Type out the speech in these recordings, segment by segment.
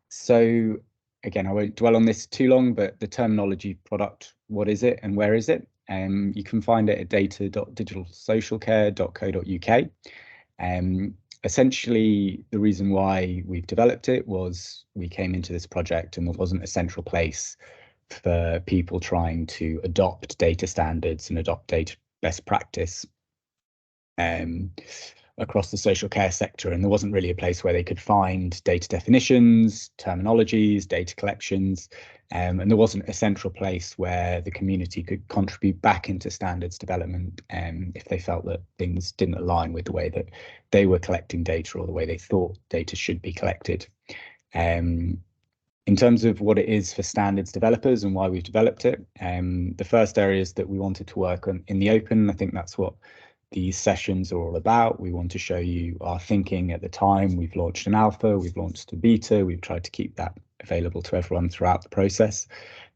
So again, I won't dwell on this too long, but the terminology product, what is it and where is it? You can find it at data.digitalsocialcare.co.uk. Essentially, the reason why we've developed it was we came into this project and there wasn't a central place for people trying to adopt data standards and adopt data best practice across the social care sector. And there wasn't really a place where they could find data definitions, terminologies, data collections. And there wasn't a central place where the community could contribute back into standards development if they felt that things didn't align with the way that they were collecting data or the way they thought data should be collected. In terms of what it is for standards developers and why we've developed it, the first area is that we wanted to work on in the open. I think that's what these sessions are all about. We want to show you our thinking at the time. We've launched an alpha, we've launched a beta, we've tried to keep that available to everyone throughout the process.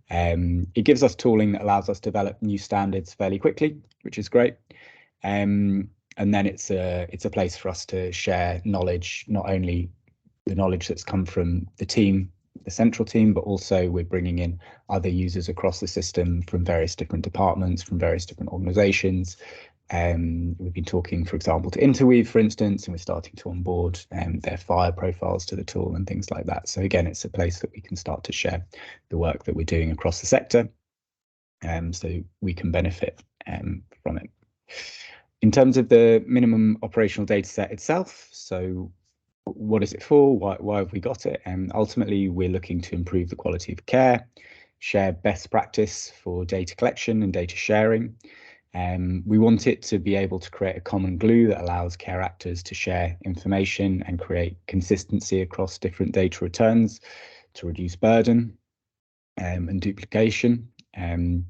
It gives us tooling that allows us to develop new standards fairly quickly, which is great. And then it's a place for us to share knowledge, not only the knowledge that's come from the team, the central team, but also we're bringing in other users across the system from various different departments, from various different organizations. We've been talking, for example, to Interweave, for instance, and we're starting to onboard their FHIR profiles to the tool and things like that. So again, it's a place that we can start to share the work that we're doing across the sector, so we can benefit from it. In terms of the minimum operational data set itself, so what is it for? Why have we got it? And ultimately, we're looking to improve the quality of care, share best practice for data collection and data sharing. We want it to be able to create a common glue that allows care actors to share information and create consistency across different data returns to reduce burden and duplication. The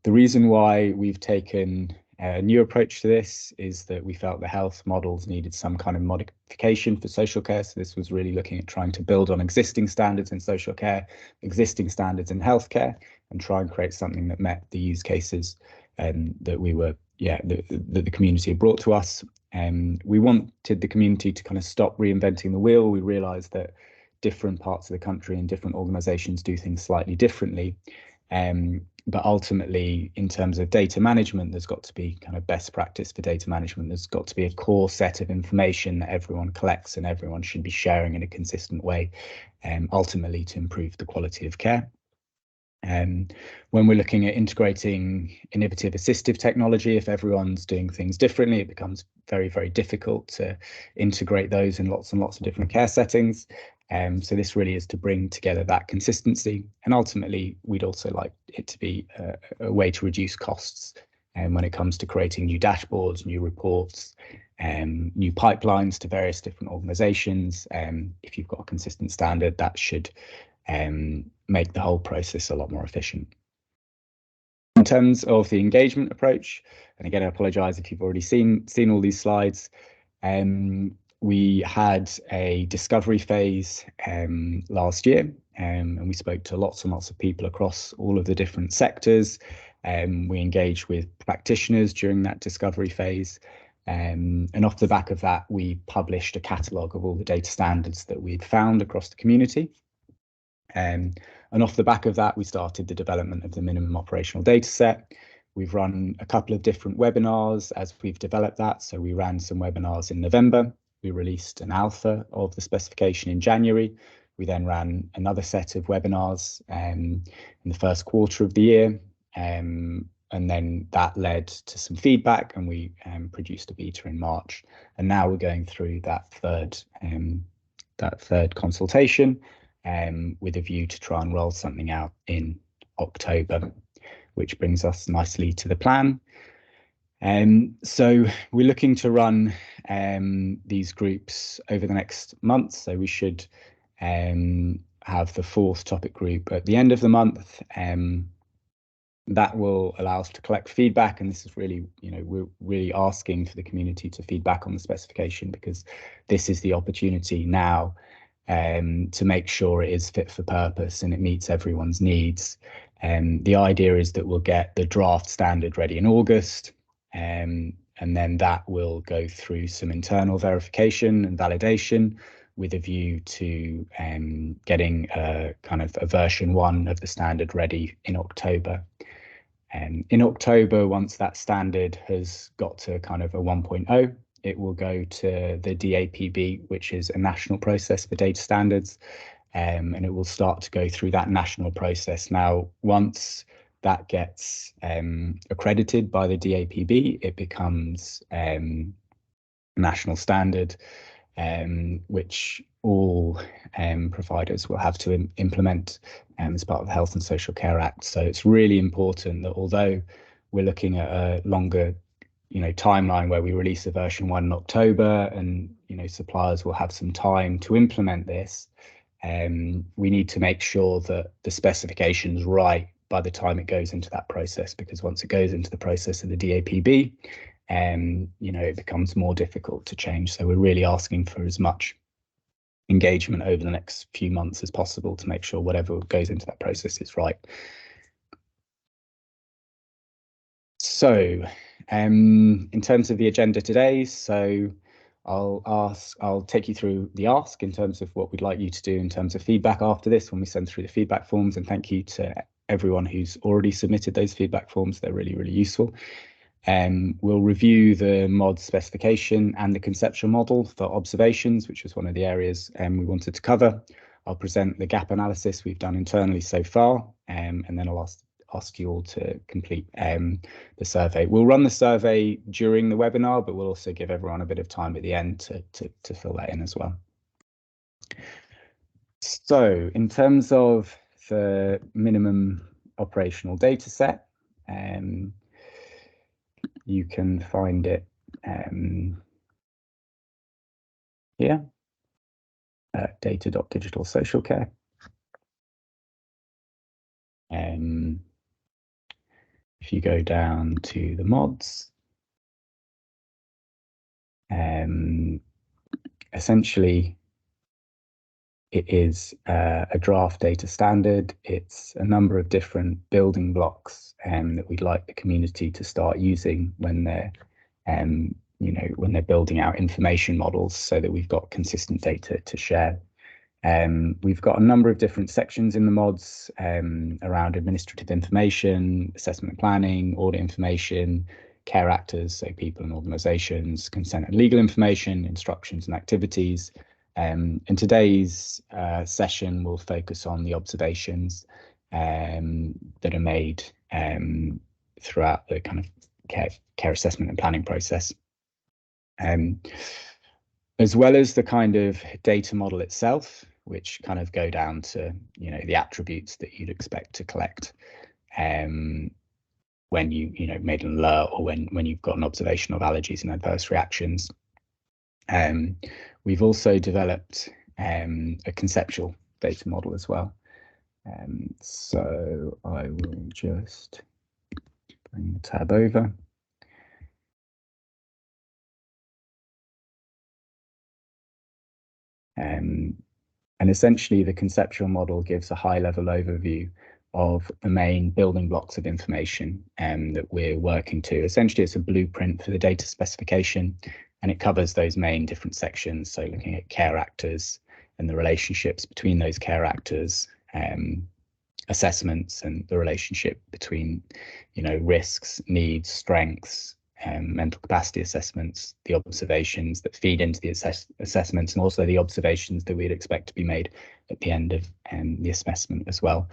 reason why we've taken a new approach to this is that we felt the health models needed some kind of modification for social care. So this was really looking at trying to build on existing standards in social care, existing standards in healthcare, and try and create something that met the use cases that we were, that the community had brought to us. We wanted the community to kind of stop reinventing the wheel. We realized that different parts of the country and different organizations do things slightly differently. But ultimately, in terms of data management, there's got to be kind of best practice for data management. There's got to be a core set of information that everyone collects and everyone should be sharing in a consistent way, ultimately to improve the quality of care. When we're looking at integrating innovative assistive technology, if everyone's doing things differently, it becomes very, very difficult to integrate those in lots and lots of different care settings. So this really is to bring together that consistency, and ultimately we'd also like it to be a way to reduce costs when it comes to creating new dashboards, new reports, new pipelines to various different organizations. If you've got a consistent standard, that should make the whole process a lot more efficient. In terms of the engagement approach, and again, I apologize if you've already seen all these slides. We had a discovery phase last year, and we spoke to lots and lots of people across all of the different sectors. We engaged with practitioners during that discovery phase. And off the back of that, we published a catalogue of all the data standards that we'd found across the community. And off the back of that, we started the development of the minimum operational data set. We've run a couple of different webinars as we've developed that. So we ran some webinars in November. We released an alpha of the specification in January. We then ran another set of webinars in the first quarter of the year. And then that led to some feedback, and we produced a beta in March. And now we're going through that third consultation with a view to try and roll something out in October, which brings us nicely to the plan. So we're looking to run these groups over the next month. So we should have the fourth topic group at the end of the month. That will allow us to collect feedback, and this is really, we're really asking for the community to feedback on the specification, because this is the opportunity now to make sure it is fit for purpose and it meets everyone's needs. The idea is that we'll get the draft standard ready in August, and then that will go through some internal verification and validation with a view to getting a kind of a version 1 of the standard ready in October. In October, once that standard has got to kind of a 1.0, it will go to the DAPB, which is a national process for data standards, and it will start to go through that national process. Now, once that gets accredited by the DAPB, it becomes national standard, which all providers will have to implement as part of the Health and Social Care Act. So it's really important that although we're looking at a longer timeline where we release a version 1 in October, and suppliers will have some time to implement this, we need to make sure that the specification's right by the time it goes into that process, because once it goes into the process of the DAPB, it becomes more difficult to change. So we're really asking for as much engagement over the next few months as possible to make sure whatever goes into that process is right. So in terms of the agenda today, so I'll take you through the ask in terms of what we'd like you to do in terms of feedback after this when we send through the feedback forms, and thank you to everyone who's already submitted those feedback forms. They're really, really useful. We'll review the mod specification and the conceptual model for observations, which was one of the areas we wanted to cover. I'll present the gap analysis we've done internally so far, and then I'll ask you all to complete the survey. We'll run the survey during the webinar, but we'll also give everyone a bit of time at the end to fill that in as well. So in terms of the minimum operational data set, you can find it here at data.digitalsocialcare. If you go down to the mods, essentially it is a draft data standard. It's a number of different building blocks that we'd like the community to start using when they're when they're building out information models, so that we've got consistent data to share. We've got a number of different sections in the mods around administrative information, assessment planning, audit information, care actors, so people and organisations, consent and legal information, instructions and activities. And today's session will focus on the observations that are made throughout the kind of care assessment and planning process. As well as the kind of data model itself, which kind of go down to the attributes that you'd expect to collect when you made an alert, or when you've got an observation of allergies and adverse reactions. We've also developed a conceptual data model as well. So I will just bring the tab over. And essentially the conceptual model gives a high-level overview of the main building blocks of information that we're working to. Essentially, it's a blueprint for the data specification, and it covers those main different sections. So looking at care actors and the relationships between those care actors, assessments and the relationship between risks, needs, strengths, mental capacity assessments, the observations that feed into the assessments, and also the observations that we'd expect to be made at the end of the assessment as well.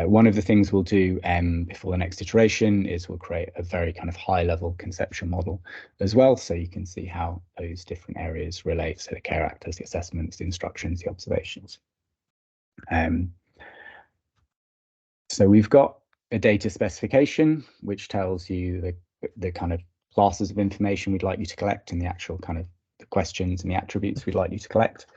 One of the things we'll do before the next iteration is we'll create a very kind of high-level conceptual model as well, so you can see how those different areas relate, so the care actors, the assessments, the instructions, the observations. So we've got a data specification, which tells you the kind of classes of information we'd like you to collect, and the actual kind of the questions and the attributes we'd like you to collect.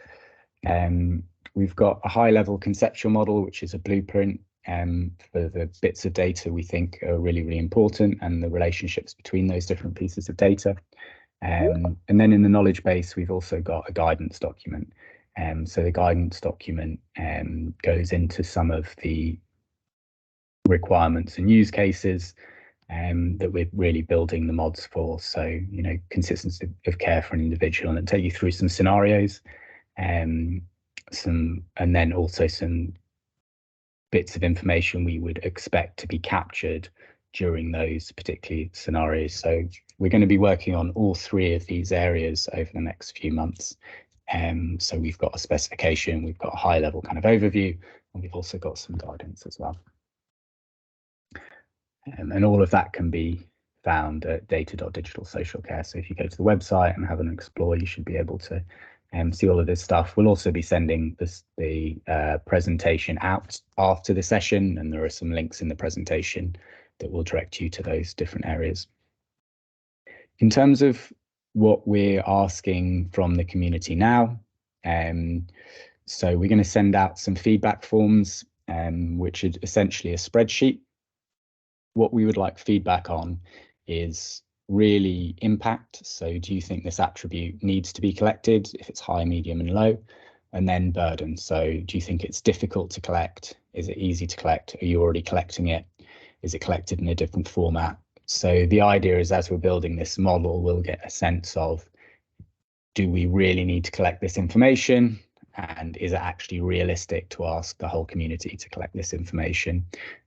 We've got a high-level conceptual model, which is a blueprint for the bits of data we think are really, really important, and the relationships between those different pieces of data. And then in the knowledge base, we've also got a guidance document. So the guidance document goes into some of the requirements and use cases that we're really building the mods for. So, consistency of care for an individual, and take you through some scenarios and then also some bits of information we would expect to be captured during those particular scenarios. So we're going to be working on all three of these areas over the next few months. So we've got a specification, we've got a high level kind of overview, and we've also got some guidance as well. And all of that can be found at data.digital social care. So if you go to the website and have an explore, you should be able to see all of this stuff. We'll also be sending the presentation out after the session, and there are some links in the presentation that will direct you to those different areas. In terms of what we're asking from the community now, so we're going to send out some feedback forms, which is essentially a spreadsheet. What we would like feedback on is really impact. So do you think this attribute needs to be collected if it's high, medium and low? And then burden. So do you think it's difficult to collect? Is it easy to collect? Are you already collecting it? Is it collected in a different format? So the idea is, as we're building this model, we'll get a sense of, do we really need to collect this information? And is it actually realistic to ask the whole community to collect this information?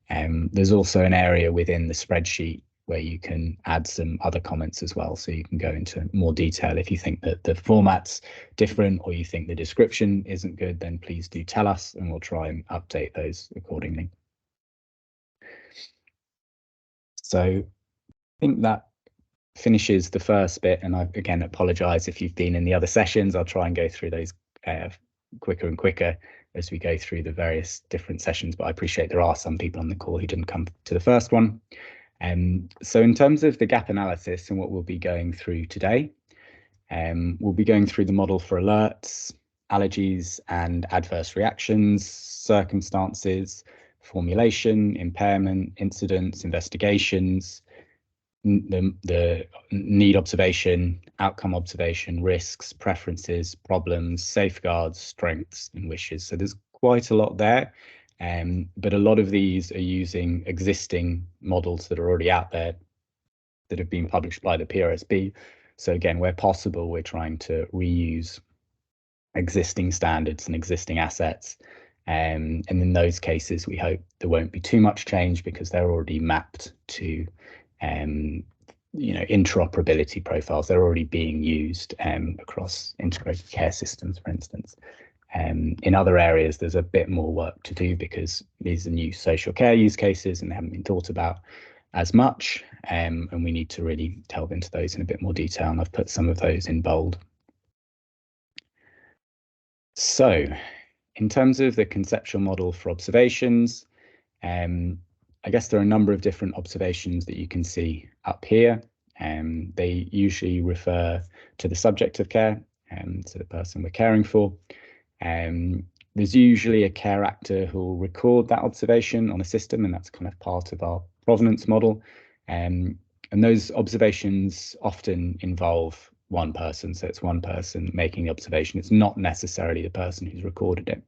There's also an area within the spreadsheet where you can add some other comments as well. So you can go into more detail. If you think that the format's different or you think the description isn't good, then please do tell us and we'll try and update those accordingly. So I think that finishes the first bit, and I again apologize if you've been in the other sessions. I'll try and go through those quicker and quicker as we go through the various different sessions, but I appreciate there are some people on the call who didn't come to the first one. So in terms of the gap analysis and what we'll be going through today, we'll be going through the model for alerts, allergies and adverse reactions, circumstances, formulation, impairment, incidents, investigations, the need observation, outcome observation, risks, preferences, problems, safeguards, strengths and wishes. So there's quite a lot there, but a lot of these are using existing models that are already out there that have been published by the PRSB. So again, where possible, we're trying to reuse existing standards and existing assets. And in those cases, we hope there won't be too much change because they're already mapped to interoperability profiles. They're already being used across integrated care systems, for instance. In other areas, there's a bit more work to do because these are new social care use cases and they haven't been thought about as much, and we need to really delve into those in a bit more detail, and I've put some of those in bold. So in terms of the conceptual model for observations, I guess there are a number of different observations that you can see up here. They usually refer to the subject of care, to the person we're caring for. There's usually a care actor who will record that observation on a system, and that's kind of part of our provenance model. And those observations often involve one person, so it's one person making the observation. It's not necessarily the person who's recorded it.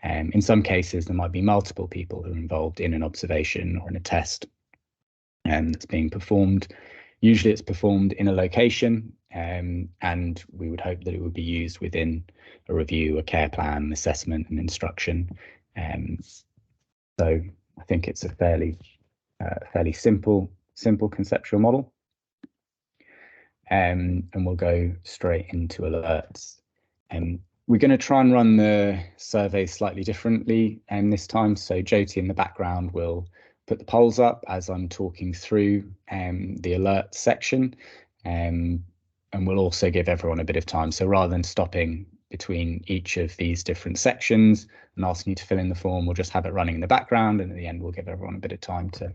In some cases, there might be multiple people who are involved in an observation or in a test that's being performed. Usually it's performed in a location, and we would hope that it would be used within a review, a care plan, assessment and instruction. So I think it's a fairly simple conceptual model. And we'll go straight into alerts. We're going to try and run the survey slightly differently this time. So Jyoti in the background will put the polls up as I'm talking through the alert section, and we'll also give everyone a bit of time. So rather than stopping between each of these different sections and asking you to fill in the form, we'll just have it running in the background, and at the end we'll give everyone a bit of time to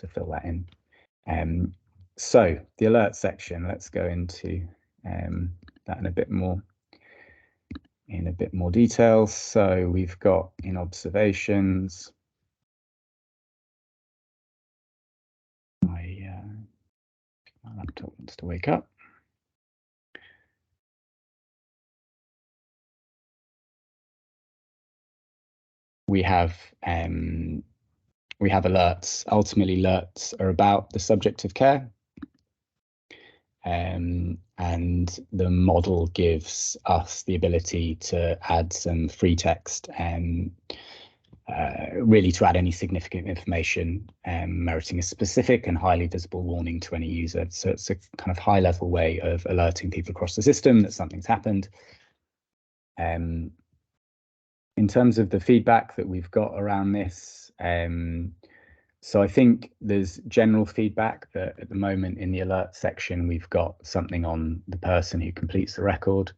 fill that in. So the alert section, let's go into that in a bit more detail. So we've got in observations, my laptop wants to wake up. We have alerts. Ultimately, alerts are about the subject of care. and the model gives us the ability to add some free text and really to add any significant information meriting a specific and highly visible warning to any user. So it's a kind of high level way of alerting people across the system that something's happened. In terms of the feedback that we've got around this, so I think there's general feedback that at the moment in the alert section, we've got something on the person who completes the record.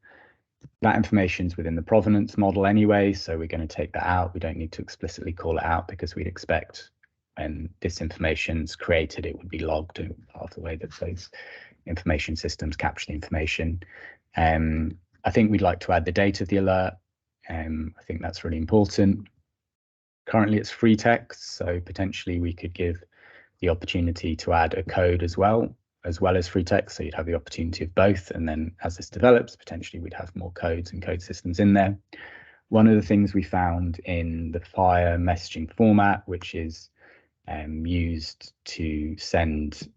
That information's within the provenance model anyway, so we're going to take that out. We don't need to explicitly call it out because we'd expect when this information's created, it would be logged in part of the way that those information systems capture the information. I think we'd like to add the date of the alert. I think that's really important. Currently it's free text, so potentially we could give the opportunity to add a code as well as free text, so you'd have the opportunity of both, and then as this develops, potentially we'd have more codes and code systems in there. One of the things we found in the FHIR messaging format, which is used to send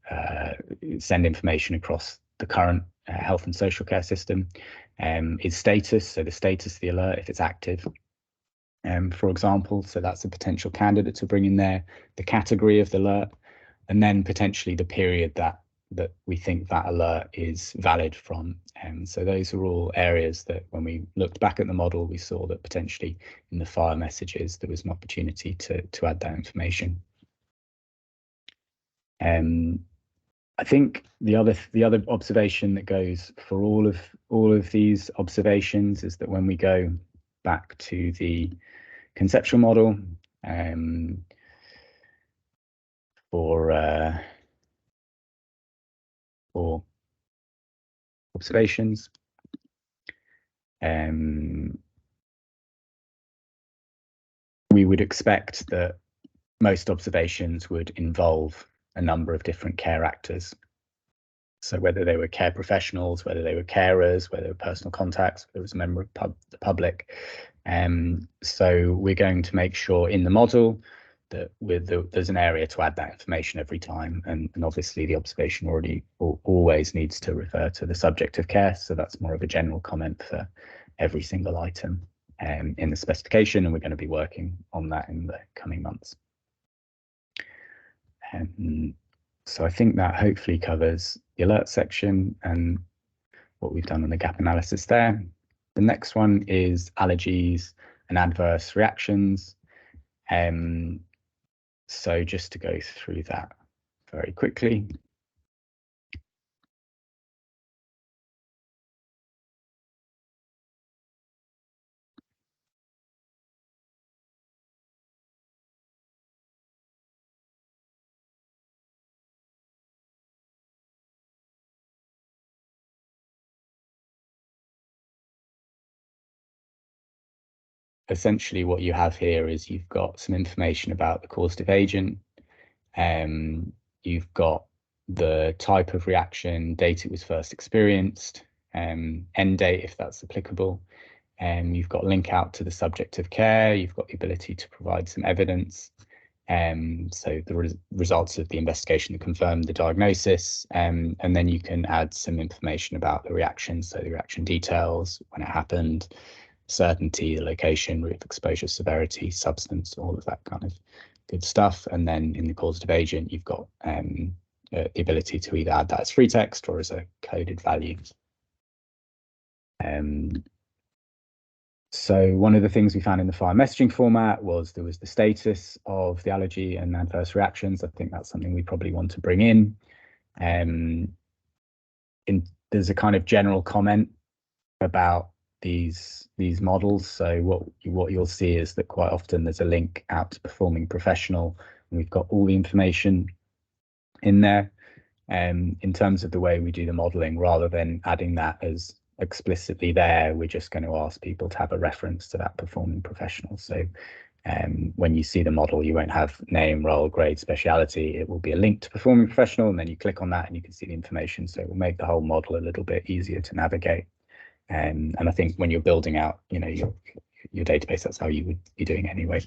information across the current health and social care system, is status, so the status of the alert if it's active. For example, so that's a potential candidate to bring in there, the category of the alert, and then potentially the period that we think that alert is valid from. So those are all areas that when we looked back at the model, we saw that potentially in the FHIR messages, there was an opportunity to add that information. I think the other observation that goes for all of these observations is that when we go back to the conceptual model for observations, we would expect that most observations would involve a number of different care actors. So whether they were care professionals, whether they were carers, whether they were personal contacts, whether it was a member of the public. So we're going to make sure in the model that there's an area to add that information every time, and obviously the observation always needs to refer to the subject of care, so that's more of a general comment for every single item in the specification, and we're going to be working on that in the coming months. So I think that hopefully covers the alert section and what we've done on the gap analysis there. The next one is allergies and adverse reactions. So just to go through that very quickly. Essentially what you have here is you've got some information about the causative agent. You've got the type of reaction, date it was first experienced, end date if that's applicable. You've got link out to the subject of care. You've got the ability to provide some evidence. So the results of the investigation that confirm the diagnosis, and then you can add some information about the reaction, so the reaction details, when it happened, certainty, the location, route of exposure, severity, substance, all of that kind of good stuff. And then in the causative agent, you've got the ability to either add that as free text or as a coded value. So one of the things we found in the FHIR messaging format was there was the status of the allergy and adverse reactions. I think that's something we probably want to bring in. There's a kind of general comment about these models. So what you'll see is that quite often there's a link out to performing professional, and we've got all the information in there. In terms of the way we do the modeling, rather than adding that as explicitly there, we're just going to ask people to have a reference to that performing professional. So when you see the model, you won't have name, role, grade, speciality. It will be a link to performing professional, and then you click on that and you can see the information. So it will make the whole model a little bit easier to navigate. And I think when you're building out, your database, that's how you would be doing anyway.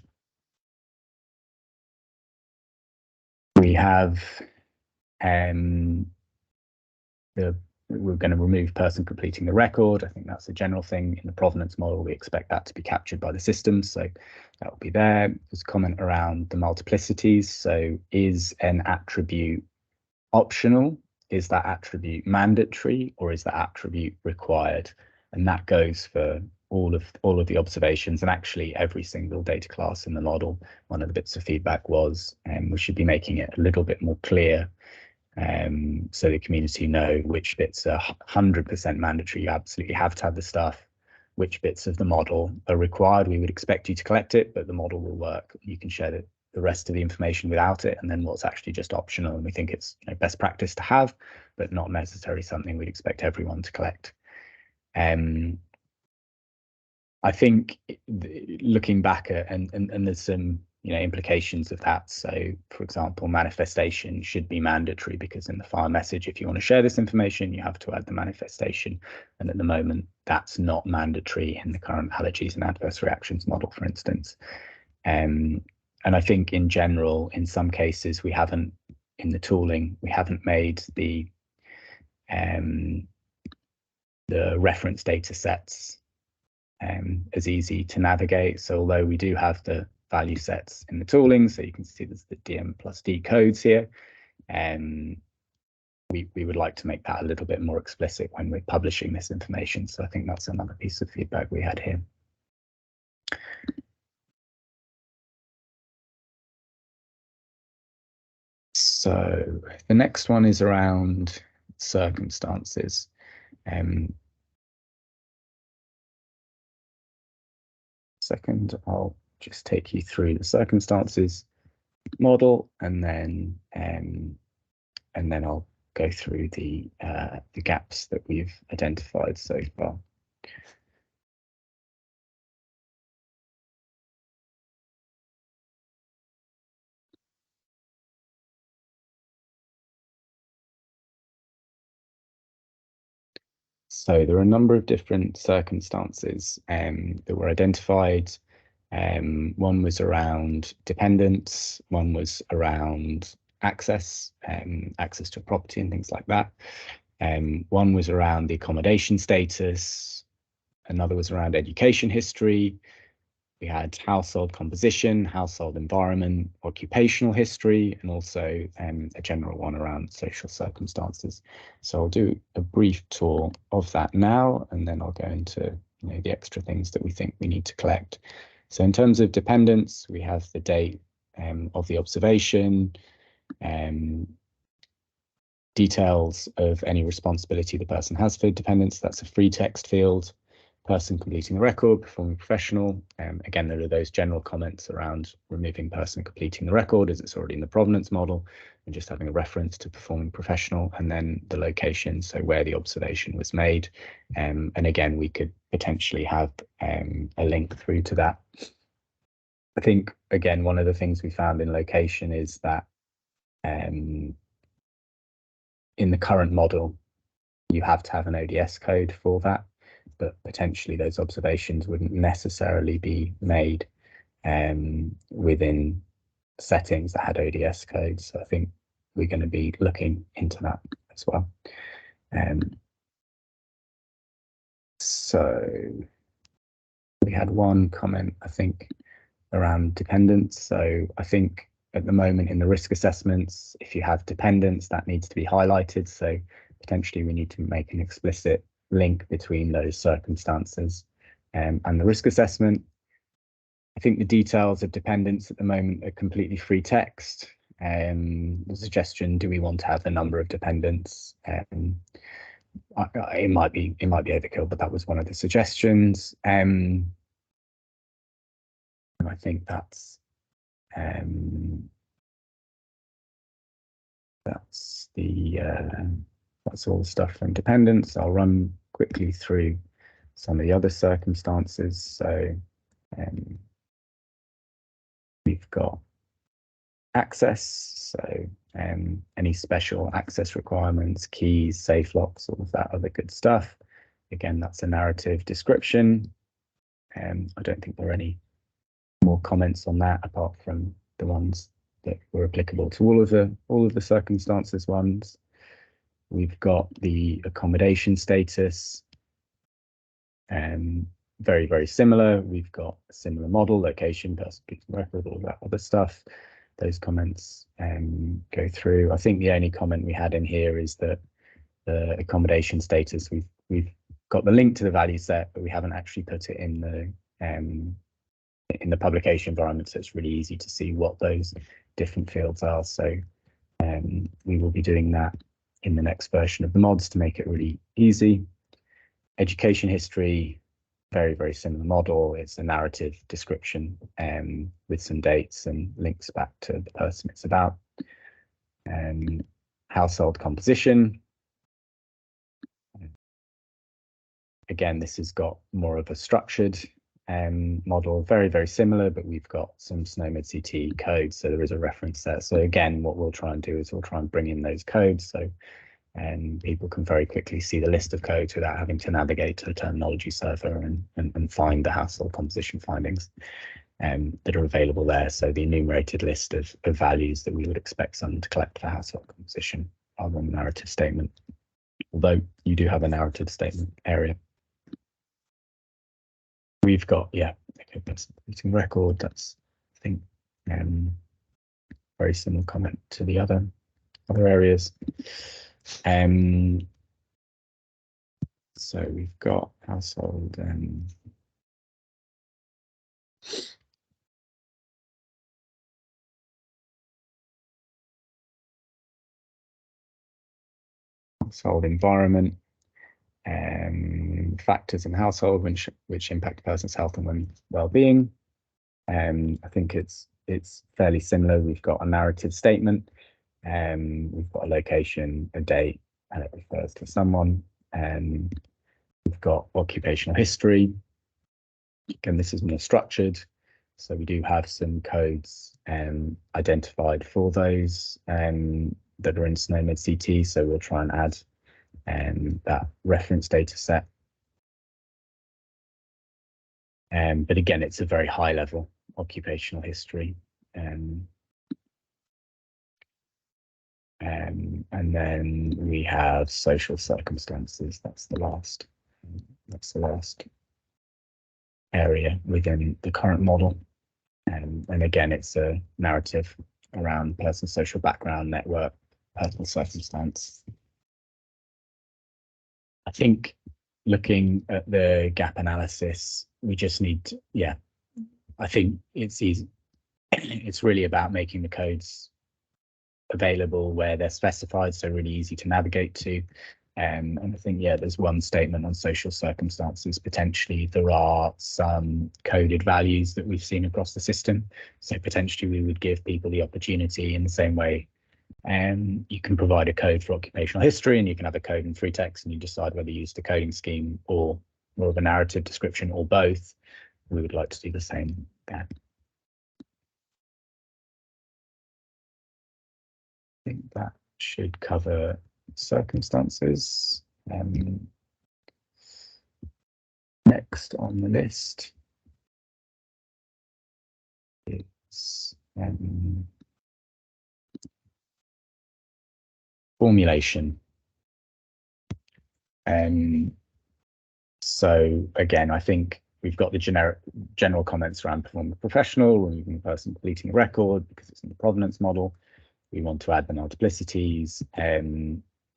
We have the we're going to remove person completing the record. I think that's a general thing. In the provenance model, we expect that to be captured by the system, so that will be there. There's a comment around the multiplicities. So is an attribute optional? Is that attribute mandatory, or is that attribute required? And that goes for all of the observations, and actually every single data class in the model. One of the bits of feedback was we should be making it a little bit more clear, so the community know which bits are 100% mandatory. You absolutely have to have the stuff. Which bits of the model are required. We would expect you to collect it, but the model will work. You can share the rest of the information without it, and then what's actually just optional. And we think it's best practice to have, but not necessarily something we'd expect everyone to collect. I think looking back at and there's some implications of that. So, for example, manifestation should be mandatory, because in the file message, if you want to share this information, you have to add the manifestation. And at the moment, that's not mandatory in the current allergies and adverse reactions model, for instance. And I think in general, in some cases, we haven't, in the tooling, we haven't made the reference data sets as easy to navigate. So although we do have the value sets in the tooling, so you can see there's the DM+D codes here, we would like to make that a little bit more explicit when we're publishing this information. So I think that's another piece of feedback we had here. So the next one is around circumstances. Second, I'll just take you through the circumstances model, and then I'll go through the gaps that we've identified so far. So there are a number of different circumstances that were identified. One was around dependence, one was around access, access to a property and things like that. One was around the accommodation status, another was around education history. We had household composition, household environment, occupational history, and also a general one around social circumstances. So I'll do a brief tour of that now, and then I'll go into the extra things that we think we need to collect. So in terms of dependence, we have the date of the observation, details of any responsibility the person has for dependence. That's a free text field. Person completing the record, performing professional. Again, there are those general comments around removing person completing the record, as it's already in the provenance model, and just having a reference to performing professional, and then the location, so where the observation was made. And again, we could potentially have a link through to that. I think, again, one of the things we found in location is that in the current model, you have to have an ODS code for that, but potentially those observations wouldn't necessarily be made within settings that had ODS codes. So I think we're going to be looking into that as well. So we had one comment, I think, around dependence. So I think at the moment in the risk assessments, if you have dependence, that needs to be highlighted. So potentially we need to make an explicit link between those circumstances and the risk assessment. I think the details of dependence at the moment are completely free text. The suggestion, do we want to have the number of dependents? It might be overkill, but that was one of the suggestions. And I think that's all the stuff from dependence. I'll run quickly through some of the other circumstances. So we've got access, so any special access requirements, keys, safe locks, all of that other good stuff. Again, that's a narrative description. I don't think there are any more comments on that apart from the ones that were applicable to all of the circumstances ones. We've got the accommodation status, very, very similar. We've got a similar model, location, person, record, all that other stuff. Those comments go through. I think the only comment we had in here is that the accommodation status, we've got the link to the value set, but we haven't actually put it in the publication environment, so it's really easy to see what those different fields are. So we will be doing that in the next version of the mods to make it really easy. Education history, very, very similar model. It's a narrative description with some dates and links back to the person it's about. Household composition. Again, this has got more of a structured model, very, very similar, but we've got some SNOMED CT codes, so there is a reference there. So again, what we'll try and do is we'll try and bring in those codes, so people can very quickly see the list of codes without having to navigate to the terminology server and find the household composition findings that are available there. So the enumerated list of values that we would expect someone to collect for household composition rather than the narrative statement, although you do have a narrative statement area. We've got, yeah, okay, that's completing record. That's, I think, very similar comment to the other areas. So we've got household household environment, factors in household which impact a person's health and well-being. I think it's fairly similar. We've got a narrative statement, we've got a location, a date, and it refers to someone. We've got occupational history. Again, this is more structured, so we do have some codes identified for those that are in SNOMED CT, so we'll try and add that reference data set. But again, it's a very high level occupational history. And then we have social circumstances. That's the last area within the current model. And again, it's a narrative around person's social background, network, personal circumstance. I think looking at the gap analysis, we just need to, yeah, I think it's easy. It's really about making the codes available where they're specified, so really easy to navigate to. And I think, yeah, there's one statement on social circumstances. Potentially there are some coded values that we've seen across the system. So potentially we would give people the opportunity in the same way. You can provide a code for occupational history and you can have a code in free text and you decide whether you use the coding scheme or more of a narrative description or both. We would like to do the same there. I think that should cover circumstances. Next on the list is formulation. So again, I think we've got the general comments around performing professional, removing the person completing a record because it's in the provenance model. We want to add the multiplicities.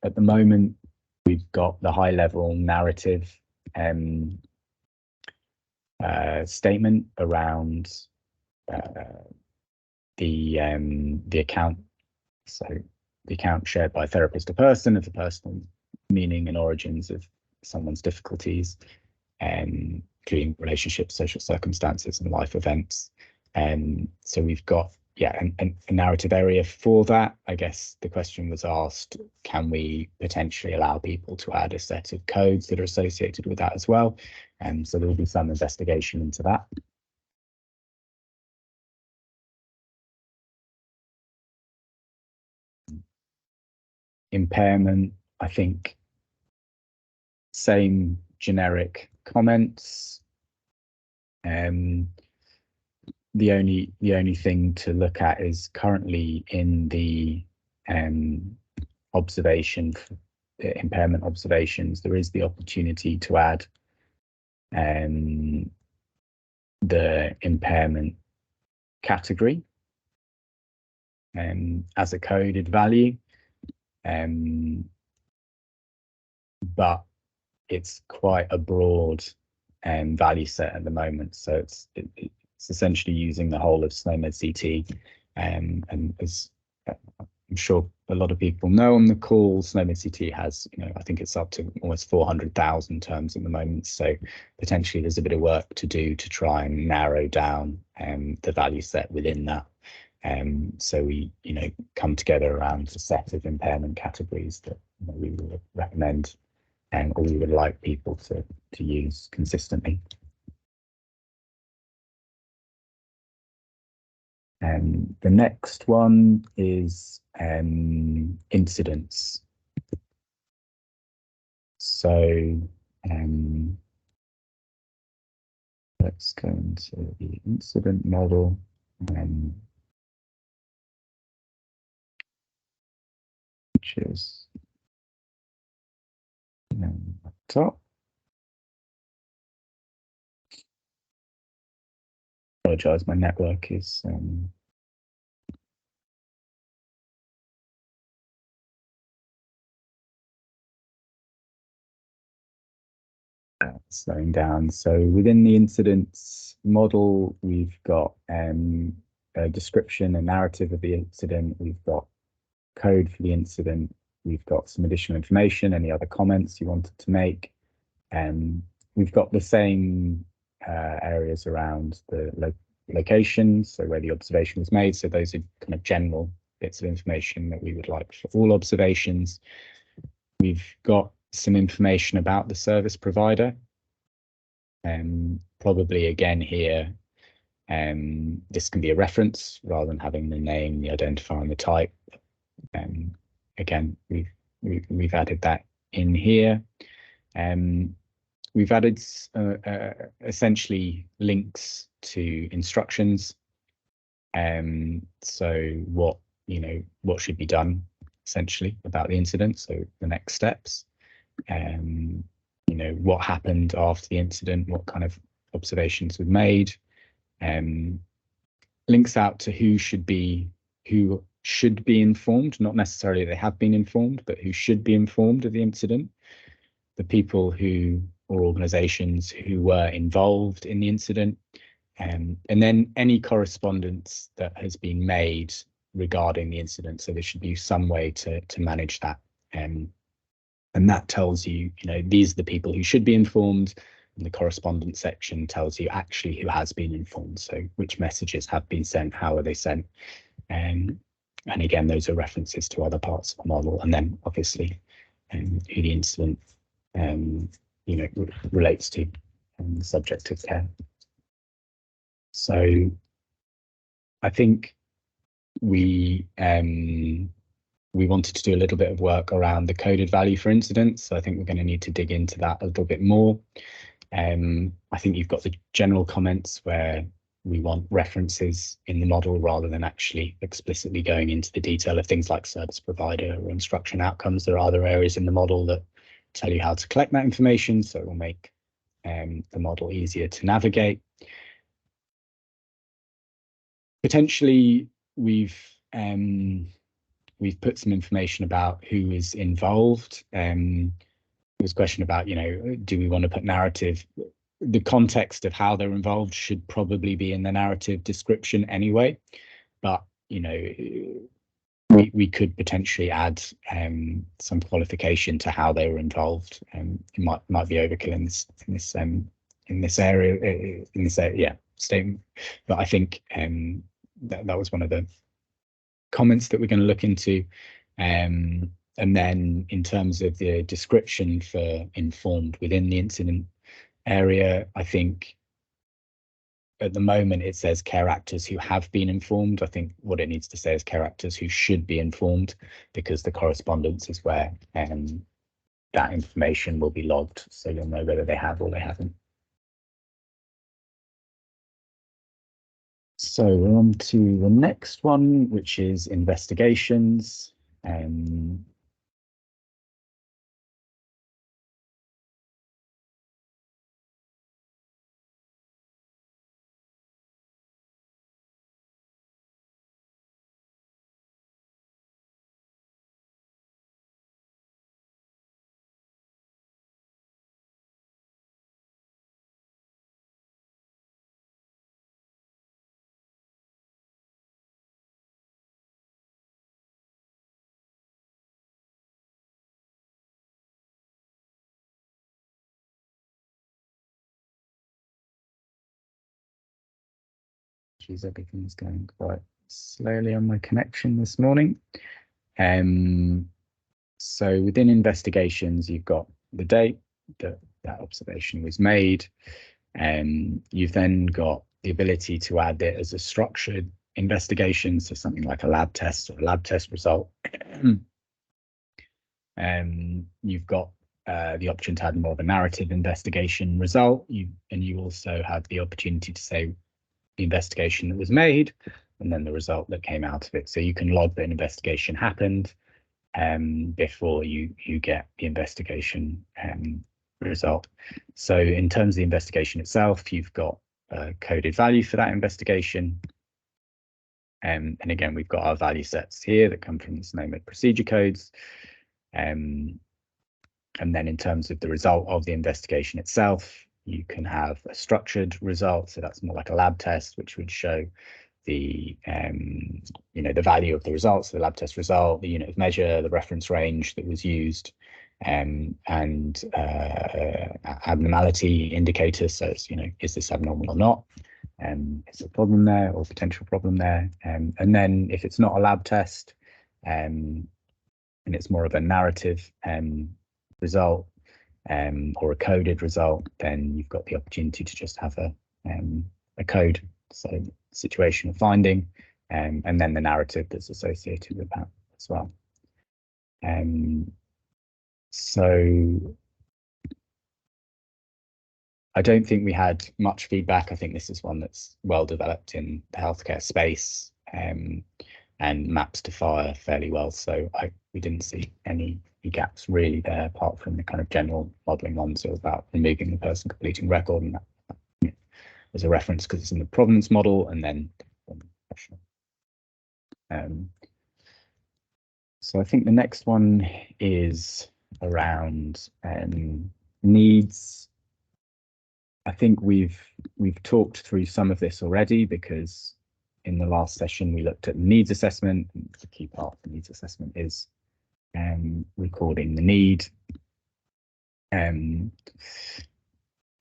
At the moment, we've got the high level narrative statement around the account. So the account shared by therapist to person of the personal meaning and origins of someone's difficulties, including relationships, social circumstances, and life events. So we've got, yeah, a narrative area for that. I guess the question was asked, can we potentially allow people to add a set of codes that are associated with that as well? So there will be some investigation into that. Impairment, I think, same generic comments. The only thing to look at is currently in the observation impairment observations, there is the opportunity to add the impairment category as a coded value, but it's quite a broad value set at the moment. So it's essentially using the whole of SNOMED CT, and as I'm sure a lot of people know on the call, SNOMED CT has, I think it's up to almost 400,000 terms at the moment. So potentially there's a bit of work to do to try and narrow down the value set within that. So we, come together around a set of impairment categories that we would recommend or we would like people to use consistently. The next one is incidents. So let's go into the incident model. Which is up top. Apologize, my network is slowing down. So within the incidents model, we've got a description, a narrative of the incident. We've got code for the incident. We've got some additional information, any other comments you wanted to make. We've got the same areas around the location, so where the observation was made. So those are kind of general bits of information that we would like for all observations. We've got some information about the service provider. Probably again here, this can be a reference rather than having the name, the identifier, and the type. Again, we've added that in here. We've added essentially links to instructions. So what should be done essentially about the incident. So the next steps. What happened after the incident, what kind of observations were made. Links out to who should be informed, not necessarily they have been informed, but who should be informed of the incident, the people who or organizations who were involved in the incident, and then any correspondence that has been made regarding the incident. So there should be some way to manage that. And that tells you, these are the people who should be informed, and the correspondence section tells you actually who has been informed. So which messages have been sent, how are they sent? And again, those are references to other parts of the model, and then obviously who the incident relates to the subject of care. So I think we wanted to do a little bit of work around the coded value for incidents. So I think we're going to need to dig into that a little bit more. I think you've got the general comments where we want references in the model rather than actually explicitly going into the detail of things like service provider or instruction outcomes. There are other areas in the model that tell you how to collect that information, so it will make the model easier to navigate. Potentially, we've put some information about who is involved. There's a question about, do we want to put narrative? The context of how they're involved should probably be in the narrative description anyway, but we could potentially add some qualification to how they were involved. It might be overkill in this area, statement. But I think that was one of the comments that we're going to look into. And then in terms of the description for informed within the incident area, I think at the moment it says care actors who have been informed. I think what it needs to say is care actors who should be informed, because the correspondence is where that information will be logged, so you'll know whether they have or they haven't. So we're on to the next one, which is investigations. Geez, everything's going quite slowly on my connection this morning. So within investigations, you've got the date that that observation was made, and you've then got the ability to add it as a structured investigation, so something like a lab test or a lab test result. You've got the option to add more of a narrative investigation result. You also have the opportunity to say the investigation that was made and then the result that came out of it. So you can log that an investigation happened before you get the investigation result. So in terms of the investigation itself, you've got a coded value for that investigation. And again, we've got our value sets here that come from the SNOMED procedure codes. And then in terms of the result of the investigation itself, you can have a structured result. So that's more like a lab test, which would show the the value of the results, the lab test result, the unit of measure, the reference range that was used, and abnormality indicators. So it's, is this abnormal or not? Is there a problem there or potential problem there? And then if it's not a lab test, and it's more of a narrative result or a coded result, then you've got the opportunity to just have a code. So situational finding, and then the narrative that's associated with that as well. So I don't think we had much feedback. I think this is one that's well developed in the healthcare space and maps to FHIR fairly well. So we didn't see any gaps really there, apart from the kind of general modelling ones about removing the person completing record, and that as a reference because it's in the provenance model, and then so I think the next one is around needs. I think we've talked through some of this already, because in the last session we looked at needs assessment. The key part of the needs assessment is recording the need.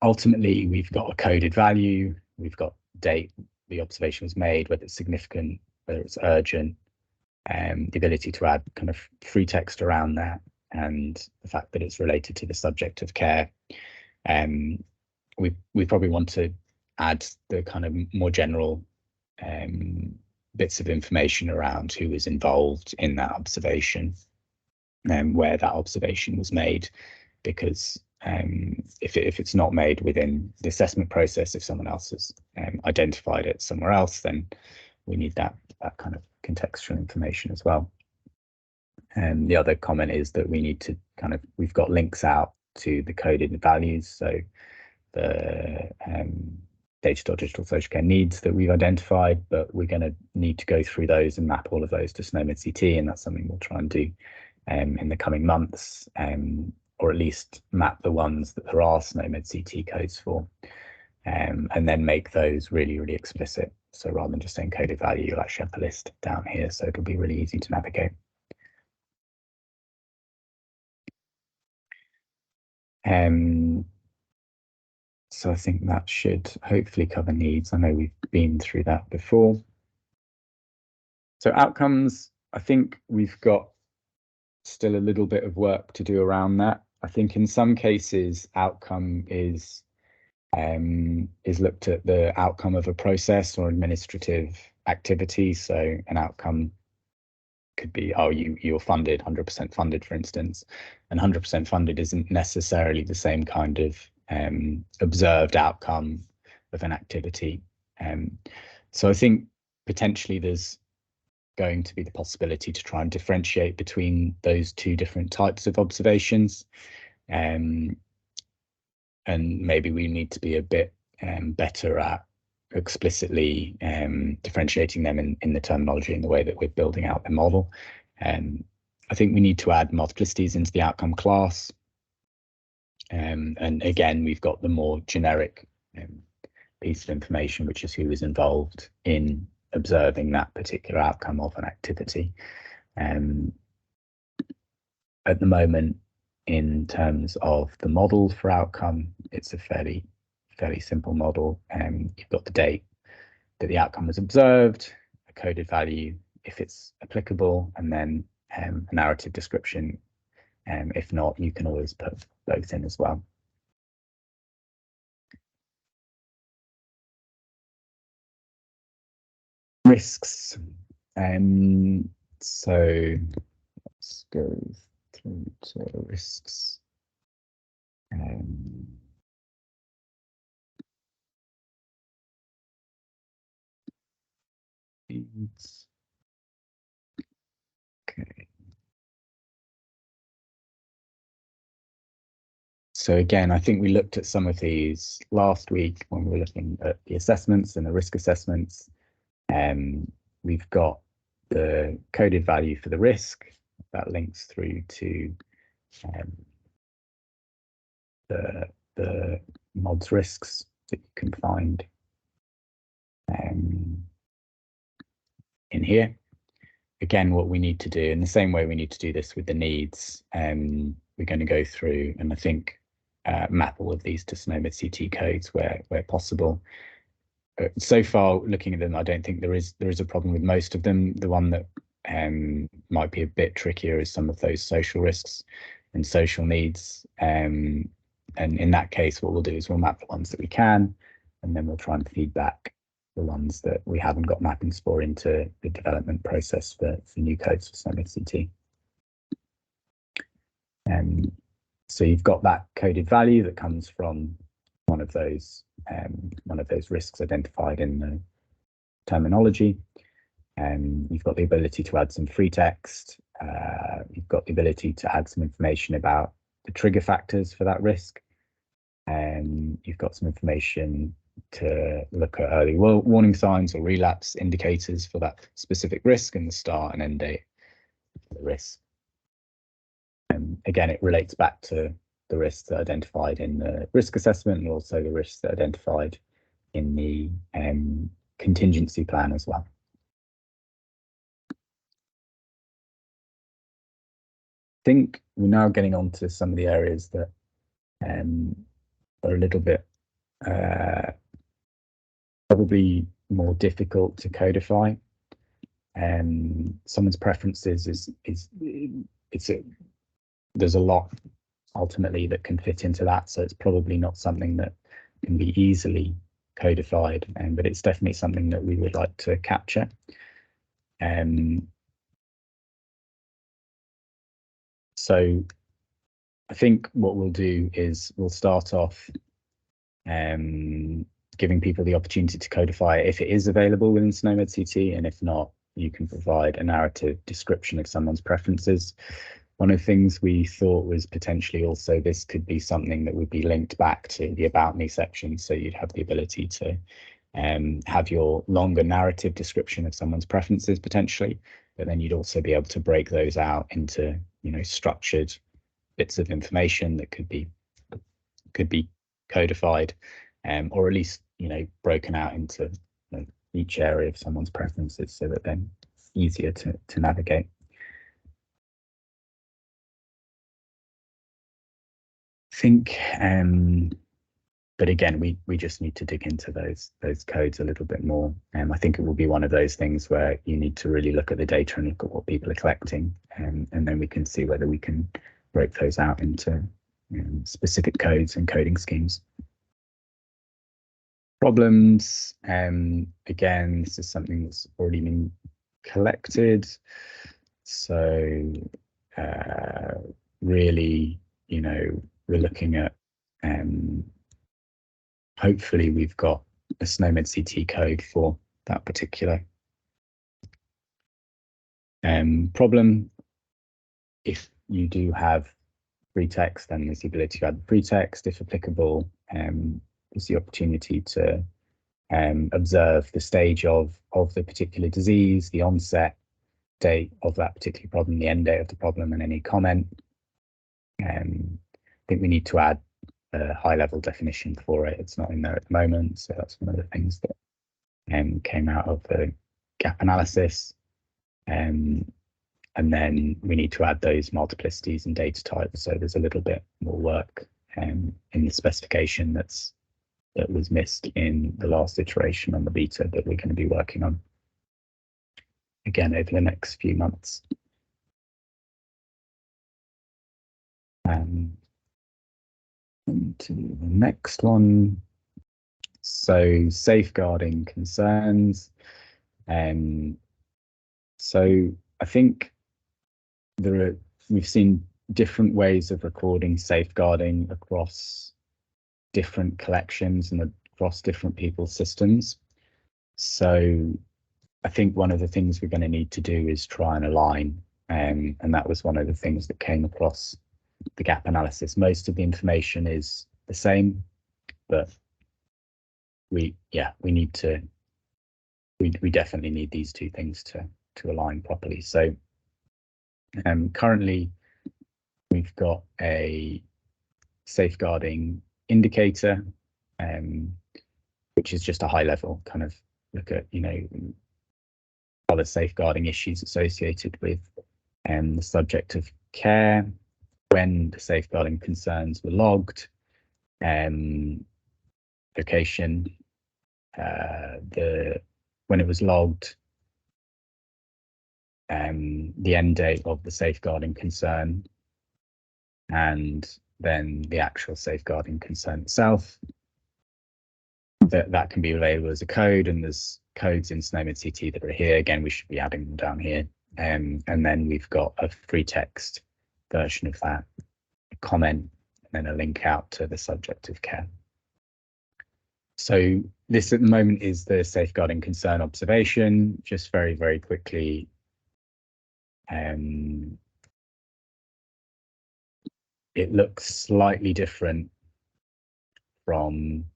Ultimately, we've got a coded value, we've got date the observation was made, whether it's significant, whether it's urgent, the ability to add kind of free text around that, and the fact that it's related to the subject of care. We probably want to add the kind of more general bits of information around who was involved in that observation and where that observation was made, because if it's not made within the assessment process, if someone else has identified it somewhere else, then we need that kind of contextual information as well. And the other comment is that we need to we've got links out to the coded values, so the data.digital social care needs that we've identified, but we're going to need to go through those and map all of those to SNOMED CT, and that's something we'll try and do in the coming months, or at least map the ones that there are SNOMED CT codes for, and then make those really, really explicit. So rather than just saying coded value, you'll actually have the list down here, so it'll be really easy to navigate. So I think that should hopefully cover needs. I know we've been through that before. So outcomes, I think we've got still a little bit of work to do around that. I think in some cases, outcome is looked at the outcome of a process or administrative activity. So an outcome could be, oh, you're funded, 100% funded, for instance, and 100% funded isn't necessarily the same kind of observed outcome of an activity. So I think potentially there's going to be the possibility to try and differentiate between those two different types of observations, and maybe we need to be a bit better at explicitly differentiating them in the terminology and the way that we're building out the model. I think we need to add multiplicities into the outcome class, and again, we've got the more generic piece of information, which is who is involved in observing that particular outcome of an activity. At the moment, in terms of the model for outcome, it's a fairly simple model. You've got the date that the outcome was observed, a coded value if it's applicable, and then a narrative description. If not, you can always put both in as well. Risks. So let's go through to risks. Okay. So again, I think we looked at some of these last week when we were looking at the assessments and the risk assessments. We've got the coded value for the risk that links through to the mods risks that you can find in here. Again, what we need to do, in the same way we need to do this with the needs, we're going to go through and I think map all of these to SNOMED-CT codes where possible. So far, looking at them, I don't think there is a problem with most of them. The one that might be a bit trickier is some of those social risks and social needs. And in that case, what we'll do is we'll map the ones that we can, and then we'll try and feed back the ones that we haven't got mappings for into the development process for new codes for SNOMED-CT. So you've got that coded value that comes from one of those risks identified in the terminology. You've got the ability to add some free text. You've got the ability to add some information about the trigger factors for that risk. You've got some information to look at early warning signs or relapse indicators for that specific risk and the start and end date for the risk. Again, it relates back to the risks that are identified in the risk assessment and also the risks that are identified in the contingency plan as well. I think we're now getting on to some of the areas that are a little bit probably more difficult to codify. Someone's preferences there's a lot ultimately that can fit into that, so it's probably not something that can be easily codified, but it's definitely something that we would like to capture. So I think what we'll do is we'll start off giving people the opportunity to codify it if it is available within SNOMED-CT, and if not, you can provide a narrative description of someone's preferences. One of the things we thought was potentially also this could be something that would be linked back to the About Me section, so you'd have the ability to have your longer narrative description of someone's preferences potentially, but then you'd also be able to break those out into, structured bits of information that could be codified, or at least broken out into each area of someone's preferences, so that then it's easier to navigate. I think, but again, we just need to dig into those codes a little bit more. I think it will be one of those things where you need to really look at the data and look at what people are collecting, and then we can see whether we can break those out into specific codes and coding schemes. Problems, again, this is something that's already been collected. So really, we're looking at, hopefully we've got a SNOMED-CT code for that particular problem. If you do have free text, then there's the ability to add the free text. If applicable, there's the opportunity to observe the stage of the particular disease, the onset date of that particular problem, the end date of the problem, and any comment. I think we need to add a high-level definition for it. It's not in there at the moment, so that's one of the things that came out of the gap analysis. And then we need to add those multiplicities and data types. So there's a little bit more work in the specification that's that was missed in the last iteration on the beta that we're going to be working on again over the next few months. To the next one. So safeguarding concerns. So I think we've seen different ways of recording safeguarding across different collections and across different people's systems. So I think one of the things we're going to need to do is try and align, and that was one of the things that came across the gap analysis. Most of the information is the same, but we definitely need these two things to align properly. So currently we've got a safeguarding indicator, which is just a high level kind of look at, other safeguarding issues associated with the subject of care, when the safeguarding concerns were logged, location, when it was logged, the end date of the safeguarding concern, and then the actual safeguarding concern itself. That can be labeled as a code, and there's codes in SNOMED-CT that are here. Again, we should be adding them down here. And then we've got a free text version of that, a comment, and then a link out to the subject of care. So this at the moment is the safeguarding concern observation. Just very, very quickly, it looks slightly different from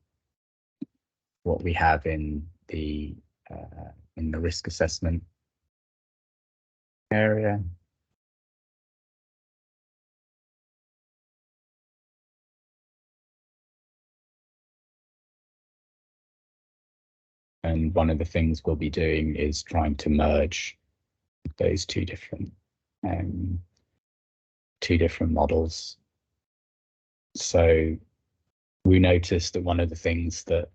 what we have in the risk assessment area. And one of the things we'll be doing is trying to merge those two different models. So we noticed that one of the things that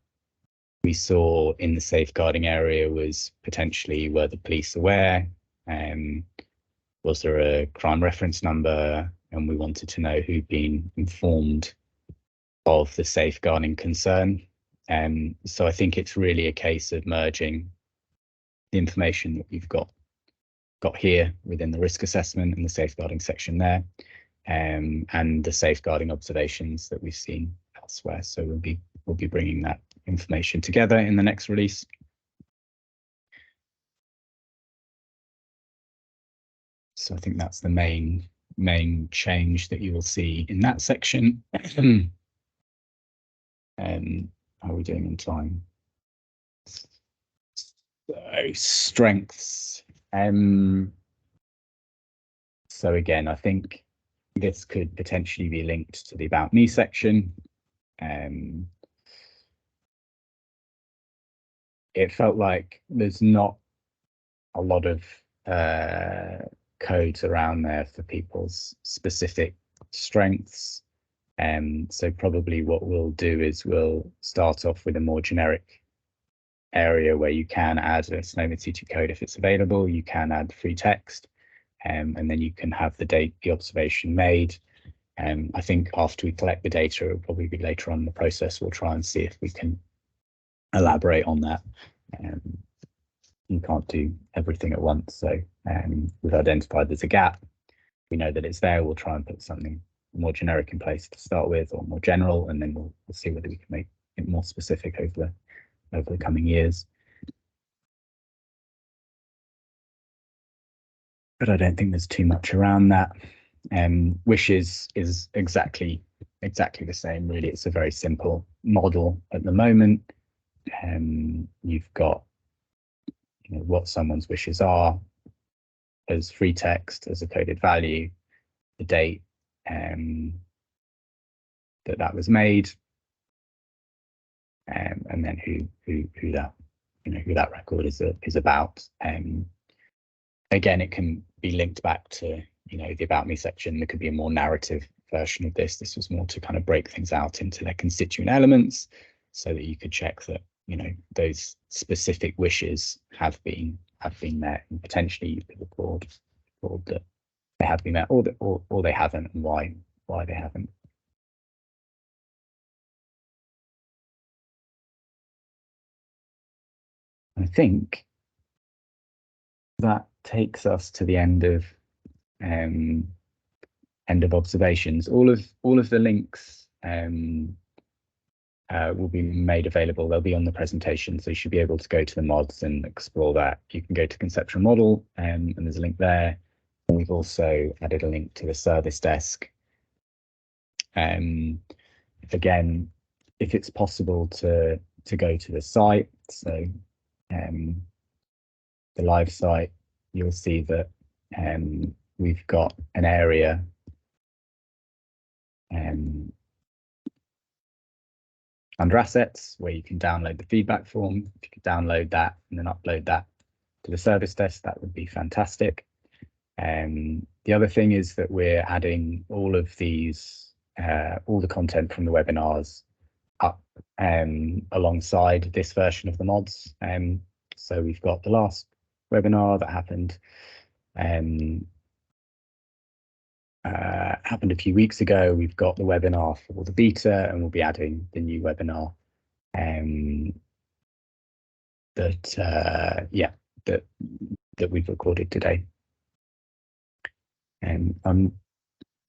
we saw in the safeguarding area was potentially, were the police aware? Was there a crime reference number? And we wanted to know who'd been informed of the safeguarding concern. So I think it's really a case of merging the information that we've got here within the risk assessment and the safeguarding section there, and the safeguarding observations that we've seen elsewhere. So we'll be bringing that information together in the next release. So I think that's the main change that you will see in that section. How are we doing in time? So strengths. So again, I think this could potentially be linked to the About Me section. It felt like there's not a lot of codes around there for people's specific strengths. So probably what we'll do is we'll start off with a more generic area where you can add a SNOMED-CT code if it's available. You can add free text, and then you can have the observation made. I think after we collect the data, it'll probably be later on in the process, we'll try and see if we can elaborate on that. You can't do everything at once, so we've identified there's a gap. We know that it's there. We'll try and put something more generic in place to start with, or more general, and then we'll see whether we can make it more specific over the coming years. But I don't think there's too much around that. Wishes is exactly the same, really. It's a very simple model at the moment. You've got what someone's wishes are as free text, as a coded value, the date that was made, and then who that record is about. Again, it can be linked back to the About Me section. There could be a more narrative version of this. This was more to kind of break things out into their constituent elements. so that you could check that, you know, those specific wishes have been met, and potentially you could record that they have been met, or they haven't, and why they haven't. I think that takes us to the end of observations. All of the links will be made available. They'll be on the presentation, so you should be able to go to the mods and explore that. You can go to conceptual model, and there's a link there. And we've also added a link to the service desk. Again, if it's possible to go to the site, so the live site, you'll see that we've got an area under assets where you can download the feedback form. If you could download that and then upload that to the service desk, that would be fantastic. The other thing is that we're adding all of these, all the content from the webinars up alongside this version of the mods. So we've got the last webinar that happened a few weeks ago. We've got the webinar for the beta, and we'll be adding the new webinar that we've recorded today. I'm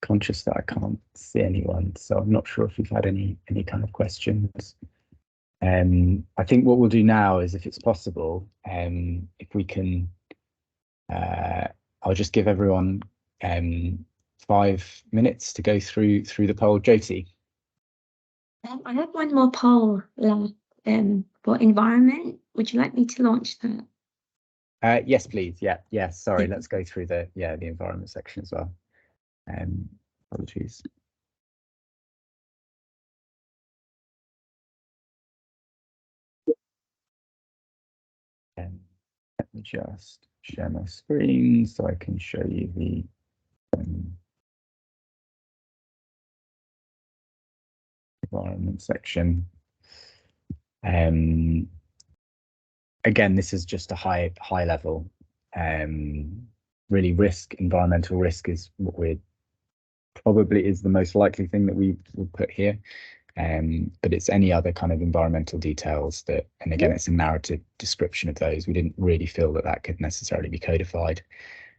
conscious that I can't see anyone, so I'm not sure if we've had any kind of questions. I think what we'll do now is, if it's possible, if we can, I'll just give everyone 5 minutes to go through the poll. Jyoti. I have one more poll left for environment. Would you like me to launch that? Yes, please. Yeah. Sorry, let's go through the environment section as well. Apologies. Let me just share my screen so I can show you the environment section. Again, this is just a high level. Really, environmental risk is what we're probably is the most likely thing that we will put here. But it's any other kind of environmental details that, and again, it's a narrative description of those. We didn't really feel that could necessarily be codified.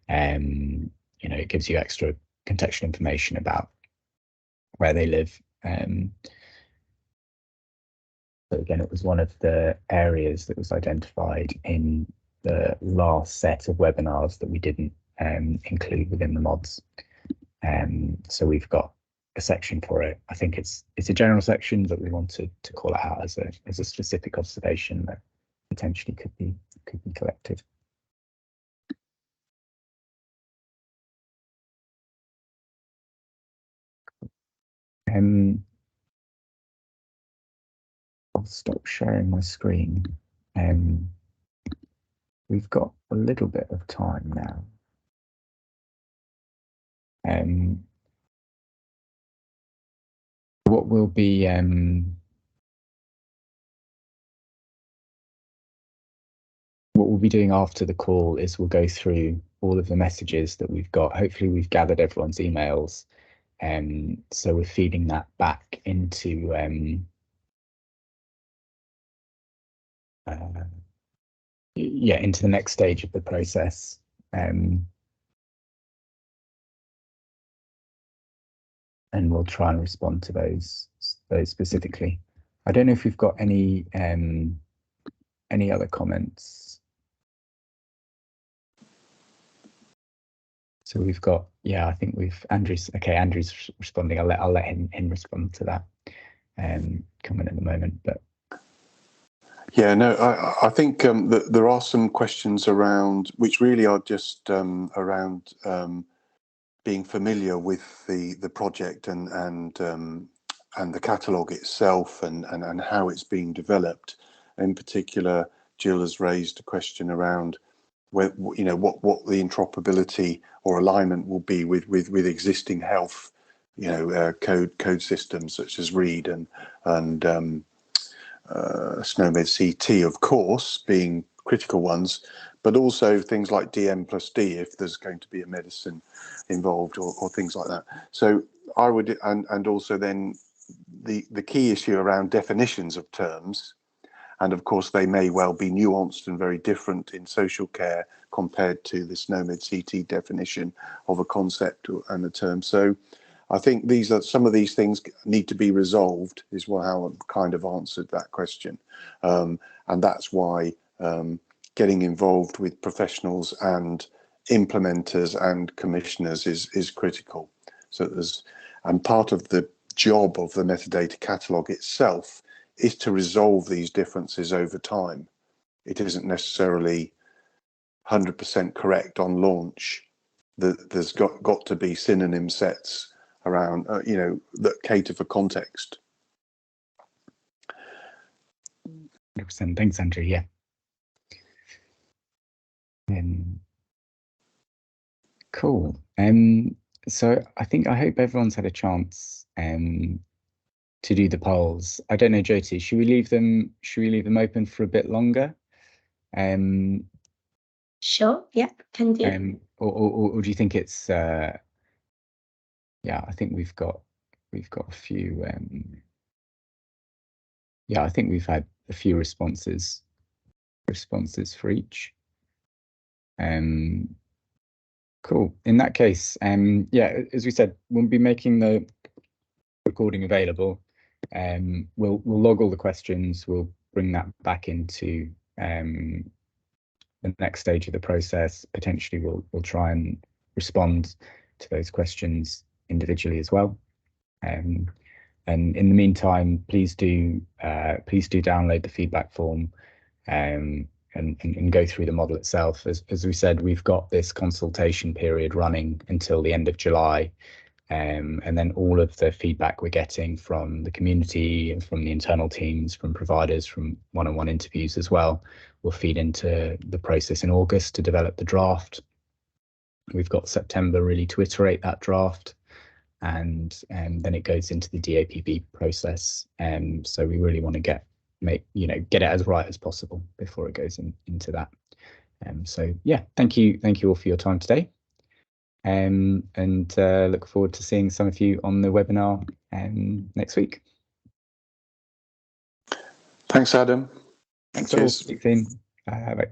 You know, it gives you extra contextual information about where they live. So again, it was one of the areas that was identified in the last set of webinars that we didn't include within the mods. So we've got a section for it. I think it's a general section, but we wanted to call it out as a specific observation that potentially could be collected. I'll stop sharing my screen. We've got a little bit of time now. What we'll be doing after the call is we'll go through all of the messages that we've got. Hopefully we've gathered everyone's emails, so we're feeding that back into into the next stage of the process. And we'll try and respond to those specifically. I don't know if we've got any other comments. So we've got, I think Andrew's responding. I'll let him respond to that comment in a moment. But yeah, no, I think that there are some questions around, which really are just around being familiar with the project and the catalogue itself and how it's being developed. In particular, Jill has raised a question around what the interoperability or alignment will be with existing health code systems such as READ and SNOMED CT, of course, being critical ones, but also things like DM plus D if there's going to be a medicine involved or things like that. So I would, and also then the key issue around definitions of terms, and of course they may well be nuanced and very different in social care compared to the SNOMED CT definition of a concept and a term. So I think some of these things need to be resolved, is how I've kind of answered that question. And that's why getting involved with professionals and implementers and commissioners is critical. So and part of the job of the metadata catalogue itself is to resolve these differences over time. It isn't necessarily 100% correct on launch. There's got to be synonym sets around, that cater for context. 100%. Thanks, Andrew. Yeah. Cool. So I hope everyone's had a chance to do the polls. I don't know, Jyoti, should we leave them open for a bit longer? Sure, yeah, can do. Or do you think it's yeah, I think we've got a few yeah, I think we've had a few responses for each. Cool. In that case, yeah, as we said, we'll be making the recording available. We'll log all the questions. We'll bring that back into the next stage of the process. Potentially, we'll try and respond to those questions individually as well. And in the meantime, please do download the feedback form and go through the model itself. As we said, we've got this consultation period running until the end of July. And then all of the feedback we're getting from the community and from the internal teams, from providers, from one-on-one interviews as well, will feed into the process in August to develop the draft. We've got September really to iterate that draft, and then it goes into the DAPB process. So we really want to get it as right as possible before it goes into that. So yeah, thank you all for your time today. And look forward to seeing some of you on the webinar next week. Thanks, Adam. Thanks all. Speak soon. Bye.